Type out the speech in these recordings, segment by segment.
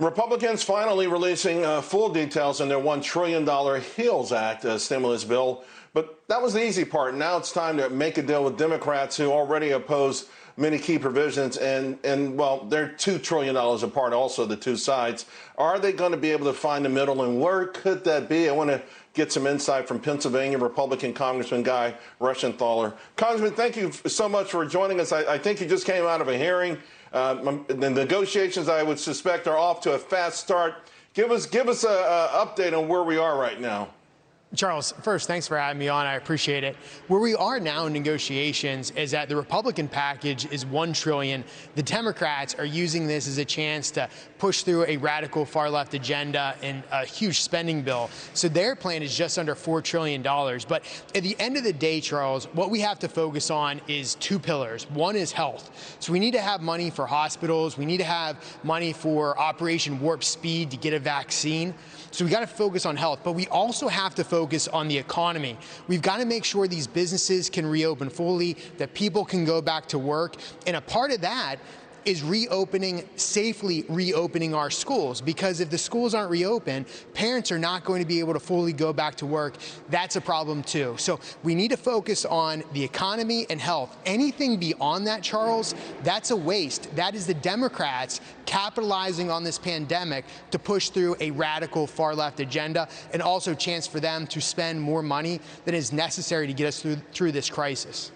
Republicans finally releasing full details on their $1 trillion HEALS Act stimulus bill. But that was the easy part. Now it's time to make a deal with Democrats who already oppose many key provisions. And well, they're $2 trillion apart also, the two sides. Are they going to be able to find the middle? And where could that be? I want to get some insight from Pennsylvania Republican Congressman Guy Reschenthaler. Congressman, thank you so much for joining us. I think you just came out of a hearing. The negotiations, I would suspect, are off to a fast start. Give us an update on where we are right now. Charles, first, thanks for having me on. I appreciate it. Where we are now in negotiations is that the Republican package is $1 trillion. The Democrats are using this as a chance to push through a radical far-left agenda and a huge spending bill. So their plan is just under $4 trillion. But at the end of the day, Charles, what we have to focus on is two pillars. One is health. So we need to have money for hospitals. We need to have money for Operation Warp Speed to get a vaccine. So we got to focus on health. But we also have to focus on the economy. We've got to make sure these businesses can reopen fully, that people can go back to work. And a part of that is safely reopening our schools, because if the schools aren't reopened, parents are not going to be able to fully go back to work. That's a problem too. So we need to focus on the economy and health. Anything beyond that, Charles, that's a waste. That is the Democrats capitalizing on this pandemic to push through a radical far-left agenda, and also a chance for them to spend more money than is necessary to get us through this crisis.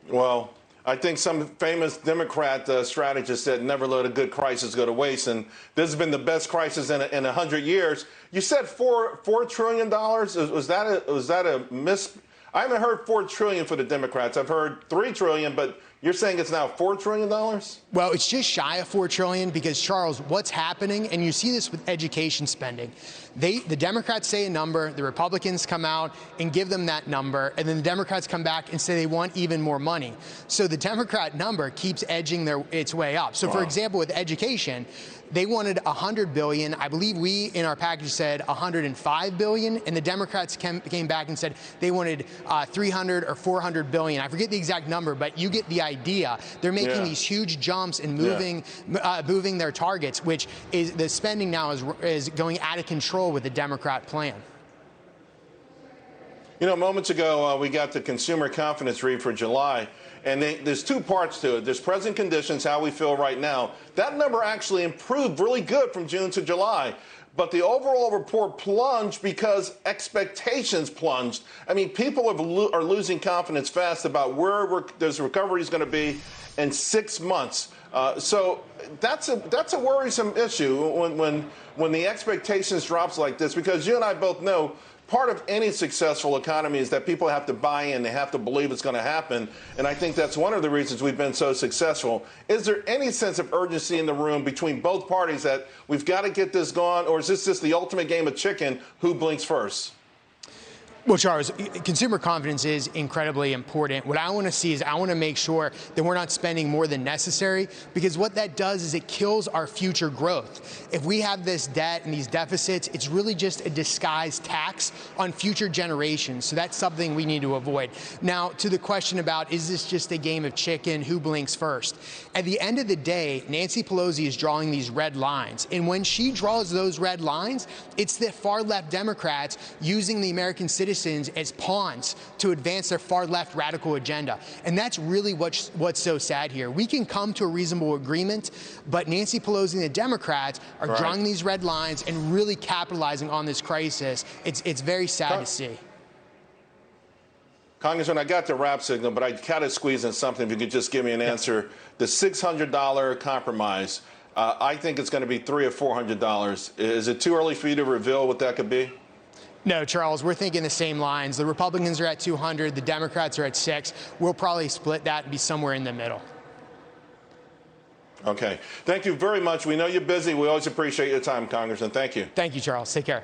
Well, I think some famous Democrat strategist said, never let a good crisis go to waste. And this has been the best crisis in 100 years. You said $4 trillion. Was that a miss? I haven't heard $4 trillion for the Democrats. I've heard $3 trillion, but you're saying it's now $4 trillion? Well, it's just shy of $4 trillion because, Charles, what's happening, and you see this with education spending, the Democrats say a number, the Republicans come out and give them that number, and then the Democrats come back and say they want even more money. So the Democrat number keeps edging its way up. So, for example, with education, they wanted $100 billion. I believe we, in our package, said $105 billion, and the Democrats came back and said they wanted $300 or $400 billion. I forget the exact number, but you get the idea. They're making these huge jumps and moving their targets, which is the spending now is going out of control with the Democrat plan. You know, moments ago, we got the consumer confidence read for July, and there's two parts to it. There's present conditions, how we feel right now. That number actually improved really good from June to July. But the overall report plunged because expectations plunged. I mean, people are losing confidence fast about where this recovery is going to be in 6 months. So that's a worrisome issue when the expectations drops like this, because you and I both know part of any successful economy is that people have to buy in. They have to believe it's going to happen. And I think that's one of the reasons we've been so successful. Is there any sense of urgency in the room between both parties that we've got to get this going, or is this just the ultimate game of chicken, who blinks first? Well, Charles, consumer confidence is incredibly important. What I want to see is I want to make sure that we're not spending more than necessary, because what that does is it kills our future growth. If we have this debt and these deficits, it's really just a disguised tax on future generations. So that's something we need to avoid. Now, to the question about, is this just a game of chicken, who blinks first? At the end of the day, Nancy Pelosi is drawing these red lines. And when she draws those red lines, it's the far-left Democrats using the American citizens as pawns to advance their far-left radical agenda. And that's really what's so sad here. We can come to a reasonable agreement, but Nancy Pelosi and the Democrats are drawing these red lines and really capitalizing on this crisis. It's very sad to see. Congressman, I got the wrap signal, but I got to squeeze in something if you could just give me an answer. The $600 compromise, I think it's going to be $300 or $400. Is it too early for you to reveal what that could be? No, Charles, we're thinking the same lines. The Republicans are at 200, the Democrats are at 6. We'll probably split that and be somewhere in the middle. Okay. Thank you very much. We know you're busy. We always appreciate your time, Congressman. Thank you. Thank you, Charles. Take care.